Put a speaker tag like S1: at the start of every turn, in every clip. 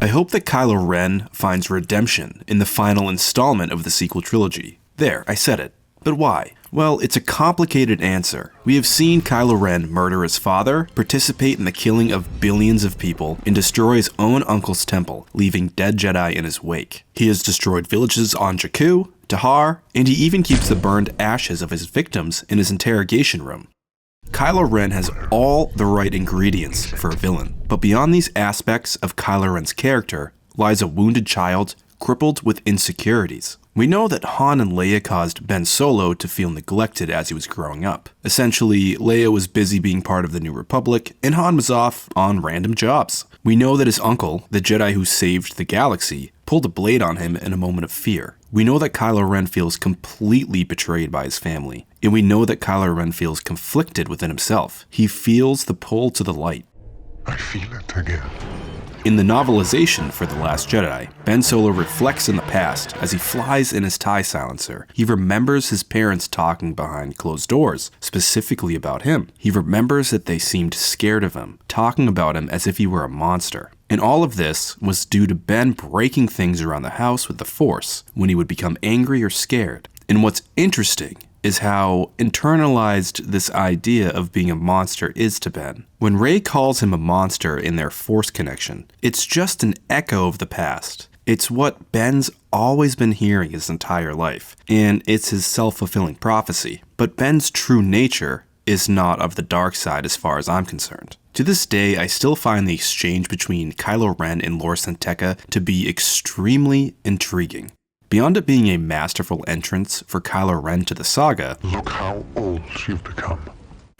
S1: I hope that Kylo Ren finds redemption in the final installment of the sequel trilogy. There, I said it. But why? Well, it's a complicated answer. We have seen Kylo Ren murder his father, participate in the killing of billions of people, and destroy his own uncle's temple, leaving dead Jedi in his wake. He has destroyed villages on Jakku, Tahar, and he even keeps the burned ashes of his victims in his interrogation room. Kylo Ren has all the right ingredients for a villain, but beyond these aspects of Kylo Ren's character lies a wounded child crippled with insecurities. We know that Han and Leia caused Ben Solo to feel neglected as he was growing up. Essentially, Leia was busy being part of the New Republic, and Han was off on random jobs. We know that his uncle, the Jedi who saved the galaxy, pulled a blade on him in a moment of fear. We know that Kylo Ren feels completely betrayed by his family, and we know that Kylo Ren feels conflicted within himself. He feels the pull to the light.
S2: I feel it again.
S1: In the novelization for The Last Jedi, Ben Solo reflects in the past as he flies in his TIE silencer. He remembers his parents talking behind closed doors, specifically about him. He remembers that they seemed scared of him, talking about him as if he were a monster. And all of this was due to Ben breaking things around the house with the Force when he would become angry or scared. And what's interesting is how internalized this idea of being a monster is to Ben. When Rey calls him a monster in their Force connection, it's just an echo of the past. It's what Ben's always been hearing his entire life, and it's his self-fulfilling prophecy. But Ben's true nature is not of the dark side as far as I'm concerned. To this day, I still find the exchange between Kylo Ren and Lor San Tekka to be extremely intriguing. Beyond it being a masterful entrance for Kylo Ren to the saga,
S2: Look how old you've become.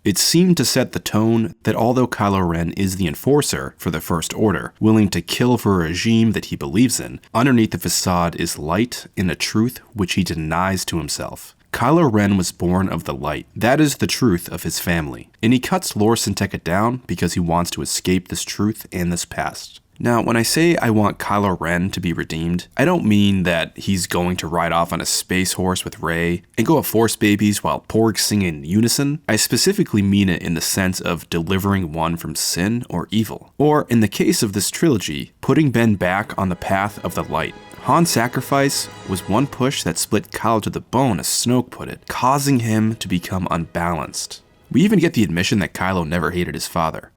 S1: It seemed to set the tone that although Kylo Ren is the enforcer for the First Order, willing to kill for a regime that he believes in, underneath the facade is light and a truth which he denies to himself. Kylo Ren was born of the light. That is the truth of his family. And he cuts Lor San Tekka down because he wants to escape this truth and this past. Now, when I say I want Kylo Ren to be redeemed, I don't mean that he's going to ride off on a space horse with Rey and go have Force babies while porgs sing in unison. I specifically mean it in the sense of delivering one from sin or evil. Or, in the case of this trilogy, putting Ben back on the path of the light. Han's sacrifice was one push that split Kylo to the bone, as Snoke put it, causing him to become unbalanced. We even get the admission that Kylo never hated his father.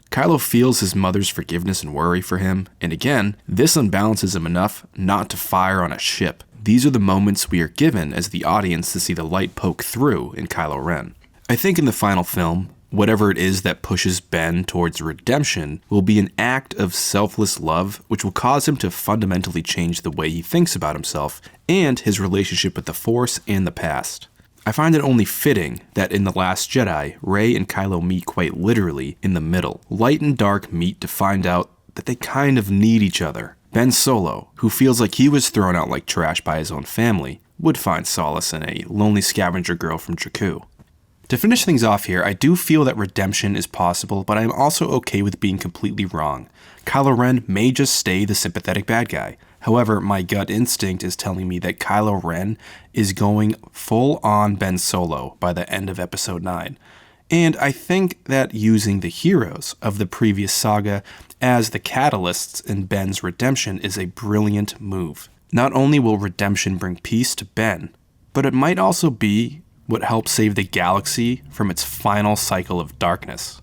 S1: Kylo feels his mother's forgiveness and worry for him, and again, this unbalances him enough not to fire on a ship. These are the moments we are given as the audience to see the light poke through in Kylo Ren. I think in the final film, whatever it is that pushes Ben towards redemption will be an act of selfless love, which will cause him to fundamentally change the way he thinks about himself and his relationship with the Force and the past. I find it only fitting that in The Last Jedi, Rey and Kylo meet quite literally in the middle. Light and dark meet to find out that they kind of need each other. Ben Solo, who feels like he was thrown out like trash by his own family, would find solace in a lonely scavenger girl from Jakku. To finish things off here, I do feel that redemption is possible, but I am also okay with being completely wrong. Kylo Ren may just stay the sympathetic bad guy. However, my gut instinct is telling me that Kylo Ren is going full-on Ben Solo by the end of Episode 9. And I think that using the heroes of the previous saga as the catalysts in Ben's redemption is a brilliant move. Not only will redemption bring peace to Ben, but it might also be what helps save the galaxy from its final cycle of darkness.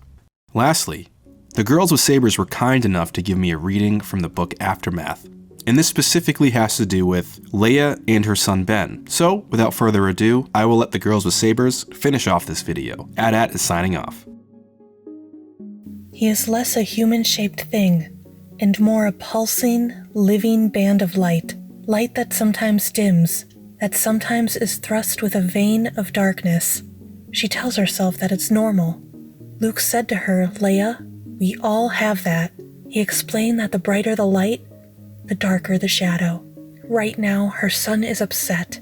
S1: Lastly, the girls with sabers were kind enough to give me a reading from the book Aftermath. And this specifically has to do with Leia and her son Ben. So, without further ado, I will let the girls with sabers finish off this video. AT-AT is signing off.
S3: He is less a human-shaped thing, and more a pulsing, living band of light. Light that sometimes dims, that sometimes is thrust with a vein of darkness. She tells herself that it's normal. Luke said to her, "Leia, we all have that." He explained that the brighter the light, the darker the shadow. Right now, her son is upset,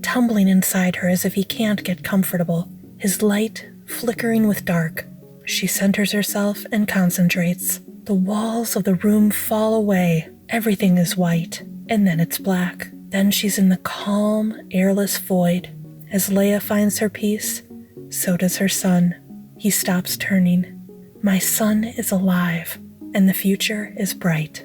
S3: tumbling inside her as if he can't get comfortable, his light flickering with dark. She centers herself and concentrates. The walls of the room fall away. Everything is white, and then it's black. Then she's in the calm, airless void. As Leia finds her peace, so does her son. He stops turning. My son is alive, and the future is bright.